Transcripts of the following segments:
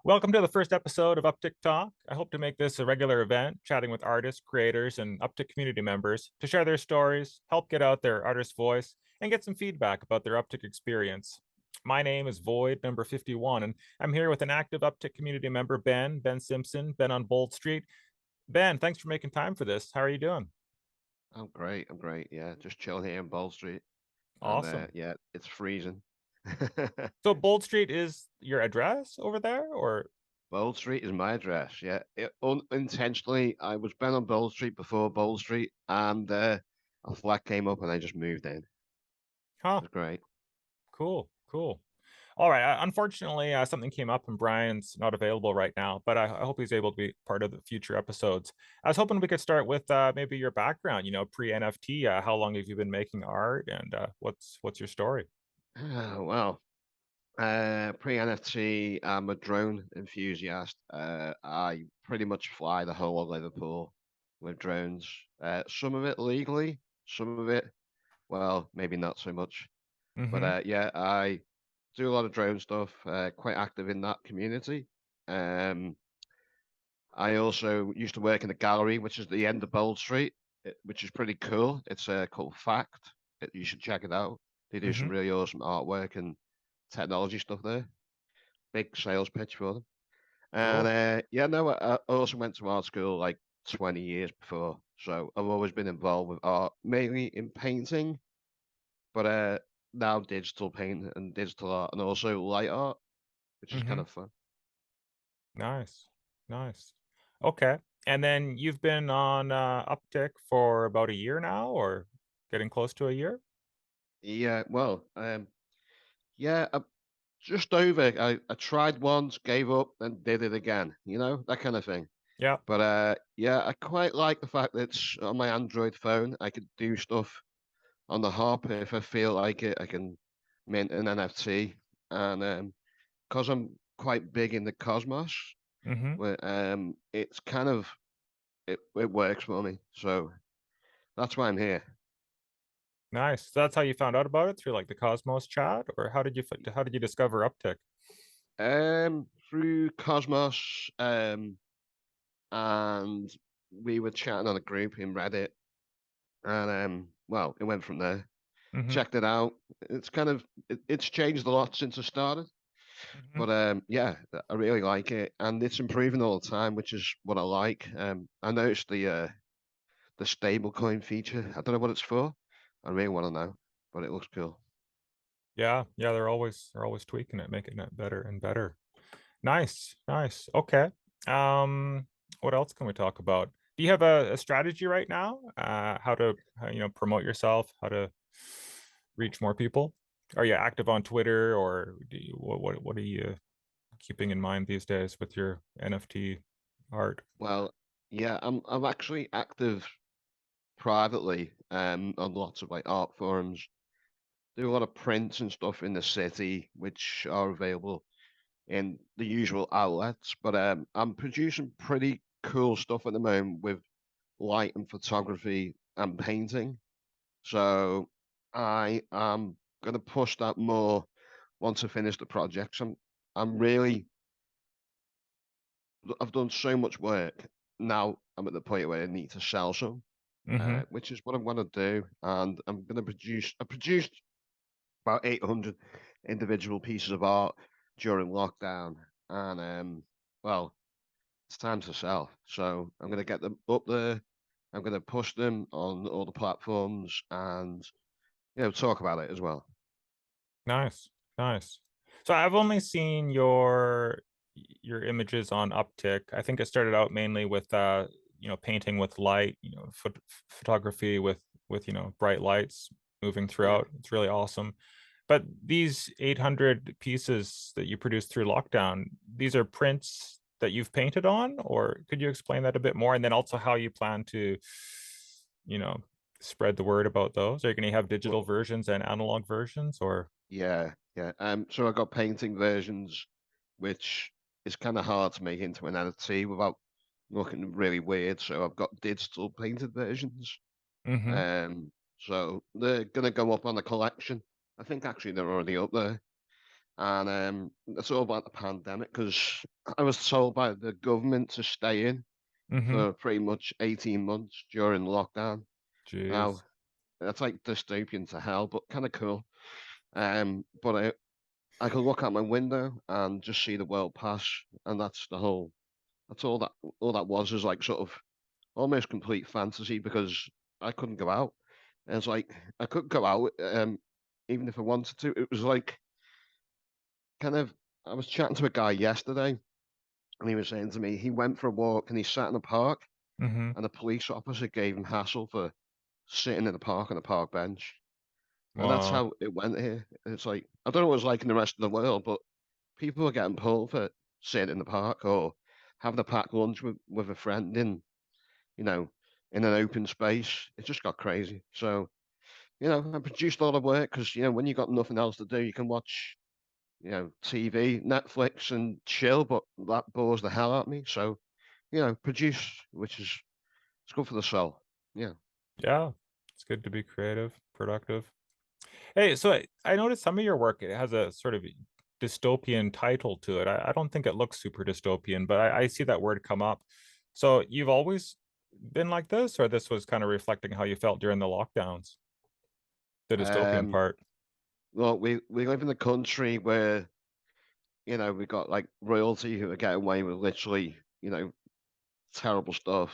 Welcome to the first episode of Uptick Talk. I hope to make this a regular event, chatting with artists, creators, and Uptick community members to share their stories, help get out their artist voice, and get some feedback about their Uptick experience. My name is Void number 51, and I'm here with an active Uptick community member, Ben Simpson, Ben on Bold Street. Ben, thanks for making time for this. How are you doing? I'm great. I'm great. Yeah, just chilling here in Bold Street, and Awesome. yeah, it's freezing. So Bold Street is your address over there, or Bold Street is my address. Yeah, unintentionally, I was been on Bold Street before Bold Street, and a flat came up, and I just moved in. It huh? was great. Cool, cool. All right. Unfortunately, something came up and Brian's not available right now, but I hope he's able to be part of the future episodes. I was hoping we could start with maybe your background, pre NFT. How long have you been making art and what's your story? Well, pre-NFT, I'm a drone enthusiast. I pretty much fly the whole of Liverpool with drones. Some of it legally, some of it, well, maybe not so much. But Mm-hmm. yeah, I do a lot of drone stuff, quite active in that community. Um, I also used to work in a gallery, which is the end of Bold Street, which is pretty cool. It's called Fact. You should check it out. They do Mm-hmm. some really awesome artwork and technology stuff there. Big sales pitch for them. And Cool. yeah, no, I also went to art school like 20 years before. So I've always been involved with art, mainly in painting, but now digital paint and digital art and also light art, which is kind Mm-hmm. of fun. Nice. Nice. Okay. And then you've been on Uptick for about a year now, or getting close to a year? Yeah, well, yeah, just over. I tried once, gave up, then did it again. That kind of thing. Yeah. But yeah, I quite like the fact that it's on my Android phone. I could do stuff on the hop if I feel like it. I can mint an NFT, and because I'm quite big in the cosmos, Mm-hmm. it's kind of it works for me. So that's why I'm here. Nice. So that's how you found out about it through like the Cosmos chat, or how did you discover Uptick? Through Cosmos, and we were chatting on a group in Reddit, and well, it went from there. Mm-hmm. Checked it out. It's changed a lot since I started, Mm-hmm. but yeah, I really like it, and it's improving all the time, which is what I like. I noticed the stable coin feature. I don't know what it's for. I really want to know, but it looks cool. Yeah, yeah, they're always tweaking it, making it better and better. Nice, nice. Okay. Um, what else can we talk about? Do you have a strategy right now? How to promote yourself, how to reach more people? Are you active on Twitter or what are you keeping in mind these days with your NFT art? Well, yeah, I'm actually active privately on lots of like art forums. Do a lot of prints and stuff in the city, which are available in the usual outlets. But I'm producing pretty cool stuff at the moment with light and photography and painting. So I am going to push that more once I finish the projects. I'm really, I've done so much work. Now I'm at the point where I need to sell some, Mm-hmm. which is what I'm going to do. And I'm going to I produced about 800 individual pieces of art during lockdown. And well, it's time to sell. So I'm going to get them up there. I'm going to push them on all the platforms and talk about it as well. Nice, nice. So I've only seen your images on Uptick. I think it started out mainly with painting with light, photography with bright lights moving Yeah. throughout. It's really awesome. But these 800 pieces that you produced through lockdown, these are prints that you've painted on, or could you explain that a bit more? And then also how you plan to, you know, spread the word about those? Are you going to have Well, digital versions and analog versions, or? yeah, yeah. So I got painting versions, which is kind of hard to make into an NFT without looking really weird. So I've got digital painted versions. Mm-hmm. So they're gonna go up on the collection. I think actually they're already up there. and it's all about the pandemic because I was told by the government to stay in Mm-hmm. for pretty much 18 months during lockdown. Now, Jeez. that's like dystopian to hell, but kind of cool. But I could look out my window and just see the world pass, and that's all that was is like sort of almost complete fantasy because I couldn't go out. And it's like I couldn't go out, even if I wanted to. It was like kind of I was chatting to a guy yesterday, and he was saying to me he went for a walk and he sat in a park, Mm-hmm. and a police officer gave him hassle for sitting in the park on a park bench. And that's Wow. how it went here. It's like I don't know what it's like in the rest of the world, but people are getting pulled for sitting in the park or having a packed lunch with a friend you know, in an open space. It just got crazy. So, I produced a lot of work because, when you got nothing else to do, you can watch, TV, Netflix and chill, but that bores the hell out of me. So, produce, which is it's good for the soul. Yeah. Yeah. It's good to be creative, productive. Hey, so I noticed some of your work, it has a sort of dystopian title to it. I don't think it looks super dystopian, but I see that word come up. So you've always been like this, or this was kind of reflecting how you felt during the lockdowns, the dystopian Um, part? well, we live in a country where, we got like royalty who are getting away with literally, terrible stuff.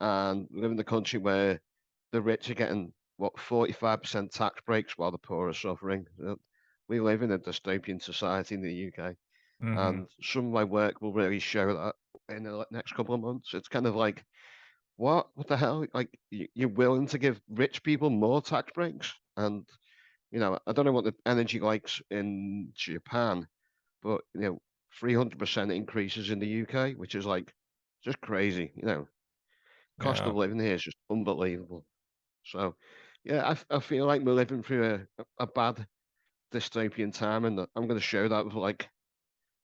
And we live in a country where the rich are getting what 45% tax breaks while the poor are suffering. We live in a dystopian society in the UK, Mm-hmm. and some of my work will really show that in the next couple of months. It's kind of like, what the hell? Like you're willing to give rich people more tax breaks, and I don't know what the energy likes in Japan, but 300% increases in the UK, which is like just crazy. Cost Yeah. of living here is just unbelievable. So, yeah, I feel like we're living through a bad dystopian time, and I'm going to show that with like,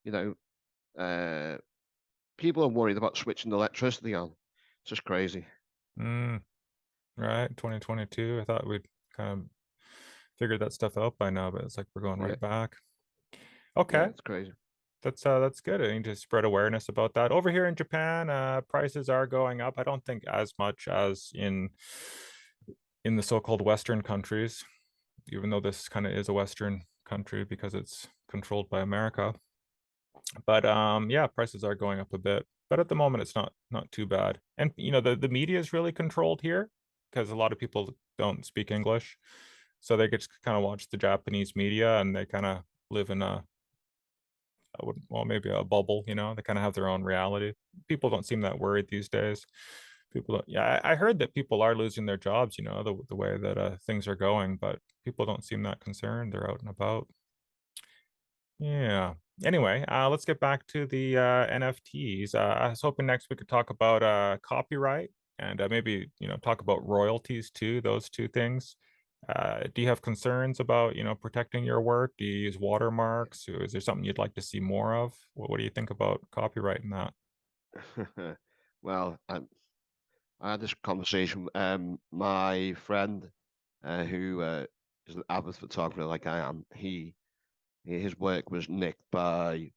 you know, uh, people are worried about switching electricity on. It's just crazy. Mm, right. 2022. I thought we'd kind of figured that stuff out by now, but it's like we're going Yeah, right back. yeah, Okay. it's crazy. That's good. I need to spread awareness about that. Over here in Japan, prices are going up. I don't think as much as in the so-called Western countries, even though this kind of is a Western country because it's controlled by America. But yeah, prices are going up a bit. But at the moment, it's not too bad. And the media is really controlled here because a lot of people don't speak English, so they get to kind of watch the Japanese media and they kind of live in well, maybe a bubble. They kind of have their own reality. People don't seem that worried these days. People don't, yeah, I heard that people are losing their jobs, the way that things are going, but people don't seem that concerned. They're out and about. Yeah. Anyway, let's get back to the NFTs. I was hoping next we could talk about copyright and maybe, talk about royalties too, those two things. Do you have concerns about, protecting your work? Do you use watermarks? Or is there something you'd like to see more of? What do you think about copyright and that? Well, I had this conversation with my friend who is an avid photographer like I am. His work was nicked by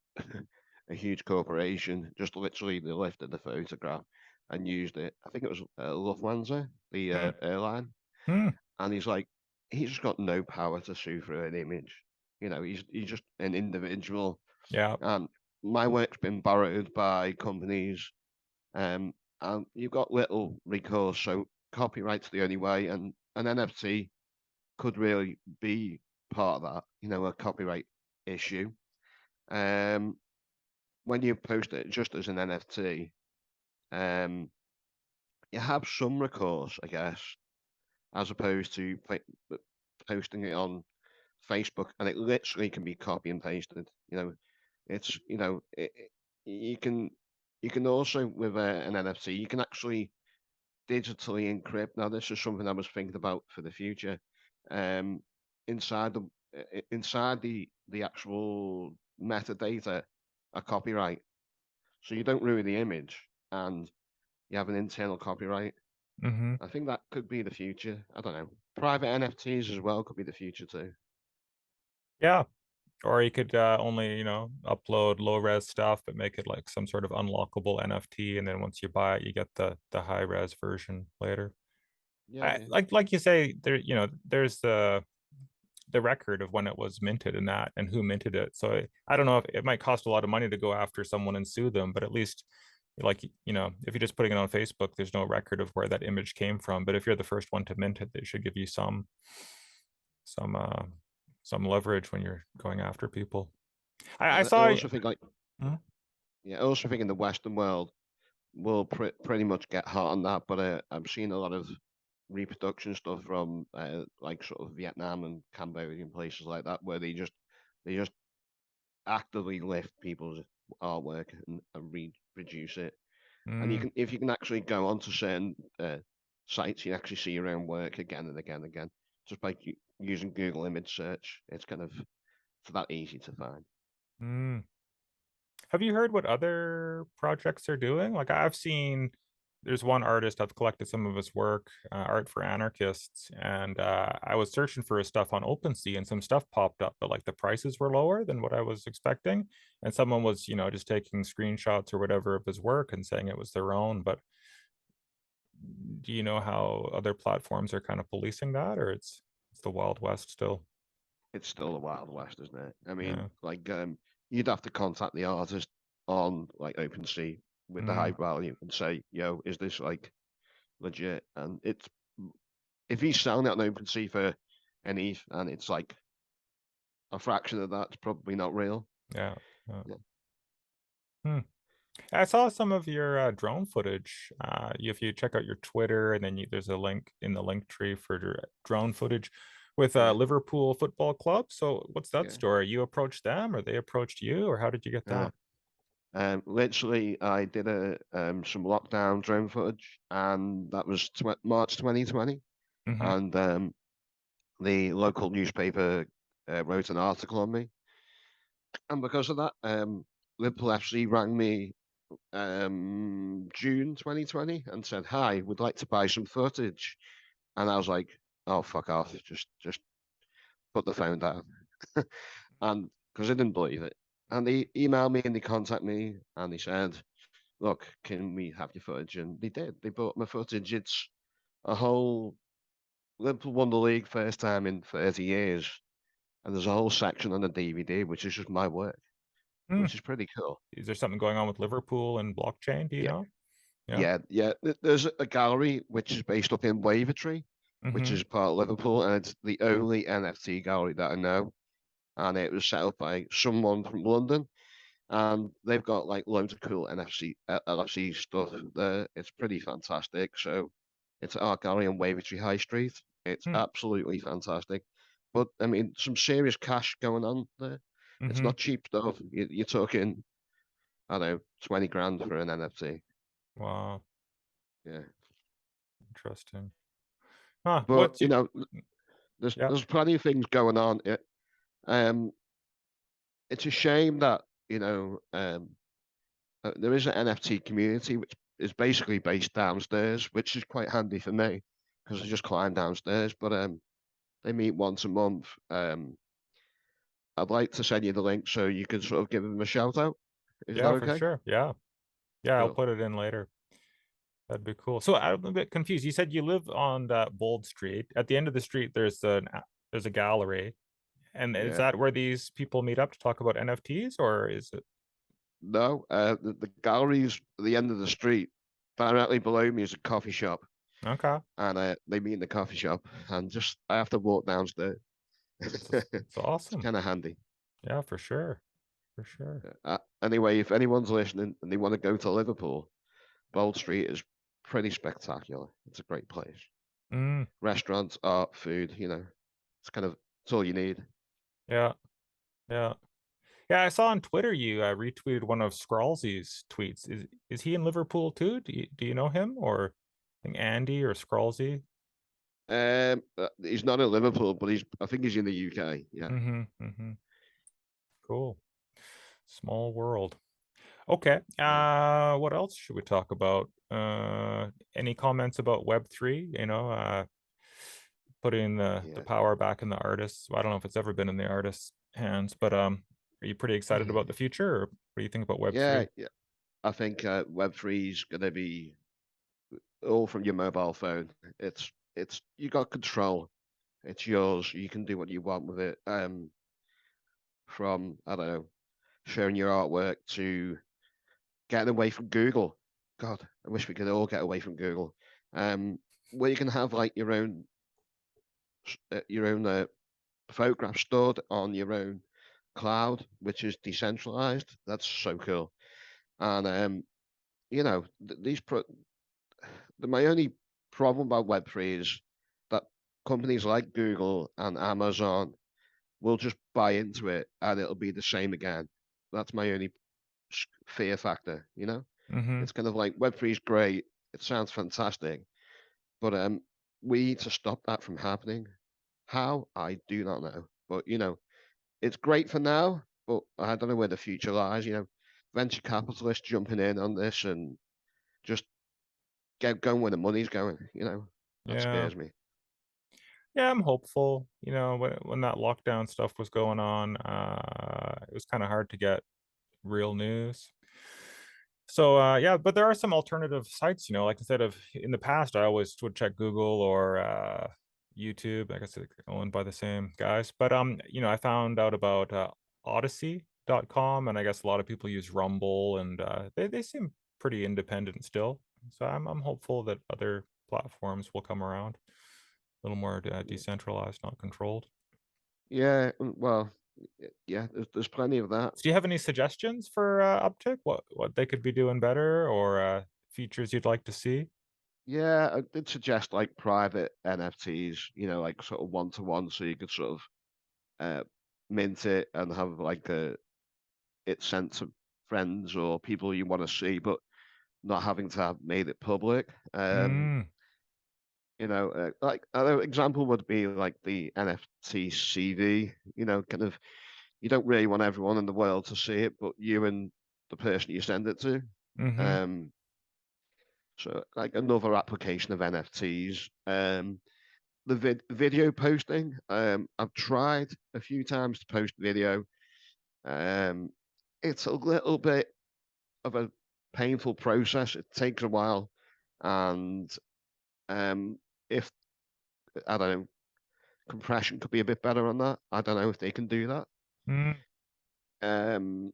a huge corporation. Just literally, they lifted the photograph and used it. I think it was Lufthansa, the Hmm. airline. Hmm. And he's like, he's just got no power to sue for an image. He's just an individual. Yeah. And my work's been borrowed by companies, um, and you've got little recourse. So copyright's the only way, and an NFT could really be part of that. A copyright issue. Um, when you post it just as an NFT, um, you have some recourse, I guess, as opposed to posting it on Facebook, and it literally can be copy and pasted. It's you can also with an NFT, you can actually digitally encrypt. Now, this is something I was thinking about for the future. Um, inside the actual metadata, a copyright, so you don't ruin the image, and you have an internal copyright. Hmm. I think that could be the future. I don't know. Private NFTs as well could be the future too. Yeah. Or you could only, upload low res stuff, but make it like some sort of unlockable NFT, and then once you buy it, you get the high res version later. Yeah, I, yeah. like you say, there's the record of when it was minted and that and who minted it. So I don't know if it might cost a lot of money to go after someone and sue them, but at least like if you're just putting it on Facebook, there's no record of where that image came from. But if you're the first one to mint it, they should give you some uh some leverage when you're going after people. I And I saw. also think like Hmm? yeah, I also think in the Western world we'll pretty much get hot on that, but I'm seeing a lot of reproduction stuff from like sort of Vietnam and Cambodia and places like that where they just actively lift people's artwork and reproduce it. And you Mm, can if you can actually go onto certain sites, you actually see your own work again and again and again just by using Google image search. It's kind of it's that easy to find. mm. Have you heard what other projects are doing? Like I've seen there's one artist I've collected some of his work, Art for Anarchists, and I was searching for his stuff on OpenSea, and some stuff popped up, but like the prices were lower than what I was expecting. And someone was, just taking screenshots or whatever of his work and saying it was their own. But do you know how other platforms are kind of policing that, or it's the Wild West still? It's still the Wild West, isn't it? I mean, Yeah. like you'd have to contact the artist on like OpenSea with the high Mm, value and say, "Yo, is this like legit?" And it's if he's selling it on OpenSea for an ETH and it's like a fraction of that, it's probably not real. yeah. Yeah. Yeah, Hmm. I saw some of your drone footage. If you check out your Twitter, and then there's a link in the link tree for drone footage with yeah, Liverpool Football Club. So what's that yeah. story? You approached them, or they approached you, or how did you get Uh, that? literally, I did a some lockdown drone footage, and that was March 2020, Hmm. and the local newspaper wrote an article on me, and because of that, Liverpool FC rang me June 2020 and said, "Hi, we'd like to buy some footage." And I was like, "Oh, fuck off! Just put the phone down." And because I didn't believe it, and they emailed me and they contacted me and they said, "Look, can we have your footage?" And they did. They bought my footage. It's a whole Liverpool won the league first time in 30 years, and there's a whole section on the DVD which is just my work, Hmm. which is pretty cool. Is there something going on with Liverpool and blockchain? Do you Yeah, know? Yeah. yeah, yeah. There's a gallery which is based up in Wavertree, which Hmm. is part of Liverpool, and it's the only NFT gallery that I know. And it was set up by someone from London, and they've got like loads of cool LFC stuff there. It's pretty fantastic. So it's at art gallery on Wavertree High Street. It's Hmm. absolutely fantastic. But I mean, some serious cash going on there. It's Hmm. not cheap stuff. You're talking, I don't know, 20 grand for an NFT. Wow. Yeah. Interesting. Huh. But What's you? there's Yeah. there's plenty of things going on. Um, it's a shame that there is an NFT community which is basically based downstairs, which is quite handy for me because I just climb downstairs. But they meet once a month. I'd like to send you the link so you can sort of give them a shout out. Is that Yeah, for okay? sure. Yeah. Yeah, I'll Cool. put it in later. That'd be cool. So I'm a bit confused. You said you live on that Bold Street. At the end of the street, there's a gallery. And is Yeah. that where these people meet up to talk about NFTs, or is it? No, the gallery's at the end of the street. Directly below me is a coffee shop, Okay. and they meet in the coffee shop, and just I have to walk downstairs. It's It's awesome. kind of handy. Yeah, for sure. For sure. Anyway, if anyone's listening and they want to go to Liverpool, Bold Street is pretty spectacular. It's a great place. Mm, Restaurants, art, food, it's kind of it's all you need. yeah. Yeah. Yeah, I saw on Twitter you retweeted one of Scrawlsy's tweets. Is he in Liverpool too? Do you know him, or I think Andy or Scrawlsy? He's not in Liverpool, but I think he's in the UK. Yeah, Mm-hmm. Mm-hmm. Cool. Small world. Okay. yeah, What else should we talk about? Any comments about Web3? Putting the yeah. power back in the artists. I don't know if it's ever been in the artists. hands. But are you pretty excited about the future, or what do you think about Yeah, Web3? yeah. I think Web3 is going to be all from your mobile phone. It's you got control. It's yours. You can do what you want with it. From I don't know, sharing your artwork to getting away from Google. God, I wish we could all get away from Google. Um, where you can have like your own photograph stored on your own cloud, which is decentralized. That's so cool. And these my only problem about Web3 is that companies like Google and Amazon will just buy into it and it'll be the same again. That's my only fear factor, you know? Mm-hmm. It's kind of like Web3 is great. It sounds fantastic, but we need to stop that from happening. How? I do not know. But it's great for now, but I don't know where the future lies. Venture capitalists jumping in on this and just get going where the money's going. That Yeah. scares me. Yeah, I'm hopeful. When that lockdown stuff was going on, it was kind of hard to get real news. So yeah, but there are some alternative sites, like instead of in the past, I always would check Google or YouTube. I guess they're owned by the same guys. But I found out about Odyssey.com, and I guess a lot of people use Rumble, and they seem pretty independent still. So I'm hopeful that other platforms will come around, a little more decentralized, not controlled. Yeah, well, yeah, there's plenty of that. So do you have any suggestions for Uptick? What they could be doing better, or features you'd like to see? Yeah, I did suggest like private NFTs, like sort of one to one, so you could sort of uh, mint it and have like it sent to friends or people you want to see, but not having to have made it public. Mm, Like another example would be like the NFT CD. Kind of you don't really want everyone in the world to see it, but you and the person you send it to. mm-hmm, Um, so like another application of NFTs. The video posting. I've tried a few times to post video. Um, it's a little bit of a painful process. It takes a while, and if I don't know, compression could be a bit better on that. I don't know if they can do that. mm, Um,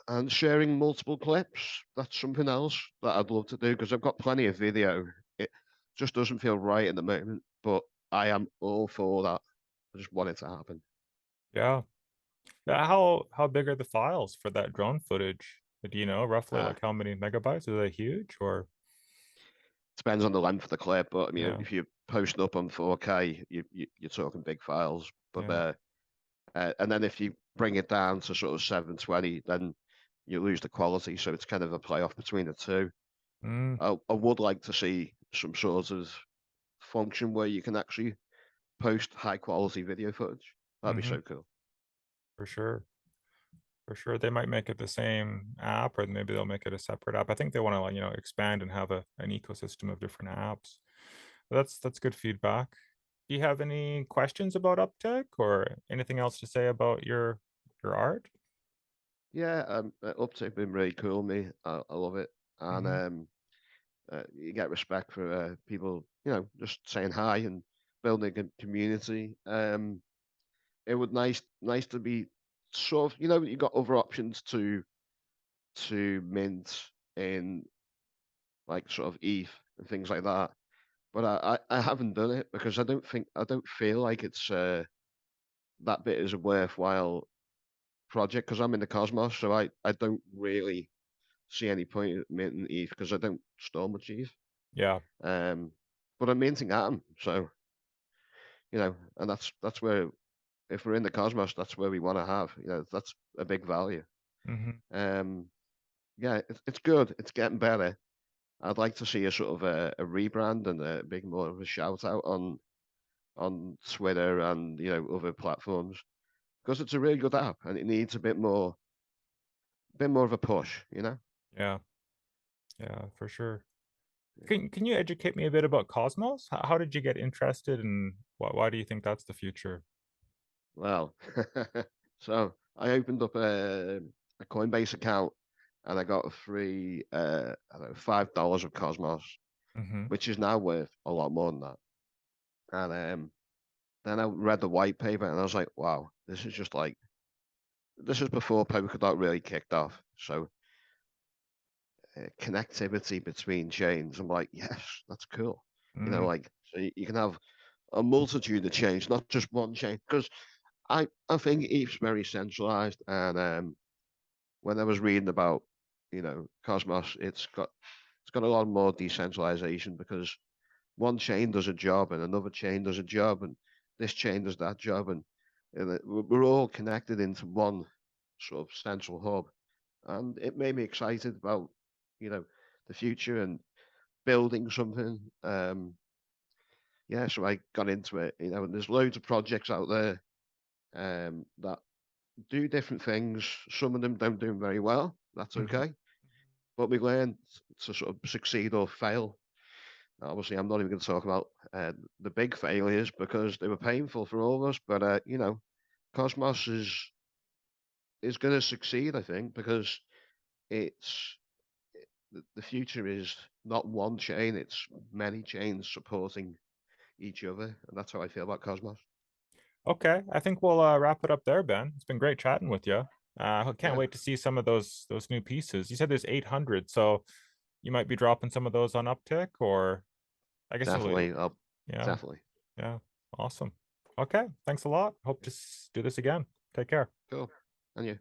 and sharing multiple clips, that's something else that I'd love to do because I've got plenty of video. It just doesn't feel right at the moment, but I am all for that. I just want it to happen. yeah. How big are the files for that drone footage? Do you know roughly Uh, like how many megabytes? Are they huge or Depends on the length of the clip, but I mean, yeah, if you're posting up on 4K, you're talking big files. But yeah. and then if you bring it down to sort of 720, then you lose the quality. So it's kind of a playoff between the two. Mm, I would like to see some sort of function where you can actually post high quality video footage. That'd be mm-hmm, so cool. for sure. For sure. They might make it the same app, or maybe they'll make it a separate app. I think they want to expand and have an ecosystem of different apps. But that's good feedback. Do you have any questions about Uptick or anything else to say about your art? Yeah, Uptick been really cool. I love it, and Mm-hmm. you get respect for people, just saying hi and building a community. It would nice to be sort of, you got other options to mint in like sort of ETH and things like that. But I haven't done it because I don't feel like it's that bit is a worthwhile project because I'm in the Cosmos, so I don't really see any point in minting ETH because I don't store much ETH. Yeah. Um, but I'm minting Atom, so and that's where if we're in the Cosmos, that's where we want to have. That's a big value. Mm-hmm. Um, yeah, it's good. It's getting better. I'd like to see a sort of a rebrand and a big more of a shout out on Twitter and other platforms because it's a really good app and it needs a bit more of a push. Yeah. Yeah, for sure. Can you educate me a bit about Cosmos? How did you get interested and why do you think that's the future? Well, So I opened up a Coinbase account and I got a free I don't know, $5 of Cosmos, Hmm. which is now worth a lot more than that. And then I read the white paper and I was like, wow, this is before Polkadot really kicked off. So connectivity between chains. I'm like, yes, that's cool. Mm, Like so you can have a multitude of chains, not just one chain. Because I think ETH's very centralized, and when I was reading about Cosmos, it's got a lot more decentralization because one chain does a job and another chain does a job and this chain does that job and we're all connected into one sort of central hub, and it made me excited about you know the future and building something. Yeah, so I got into it. And there's loads of projects out there that do different things. Some of them don't do very well. That's mhm. okay, but we learn to sort of succeed or fail. Obviously, I'm not even going to talk about the big failures because they were painful for all of us. But Cosmos is going to succeed, I think, because it's the future is not one chain; it's many chains supporting each other, and that's how I feel about Cosmos. Okay, I think we'll wrap it up there, Ben. It's been great chatting with you. I can't Yeah, wait to see some of those new pieces. You said there's 800, so you might be dropping some of those on Uptick, or I guess definitely. yeah, Definitely. yeah, awesome. Okay, thanks a lot. Hope to do this again. Take care. Cool. And you.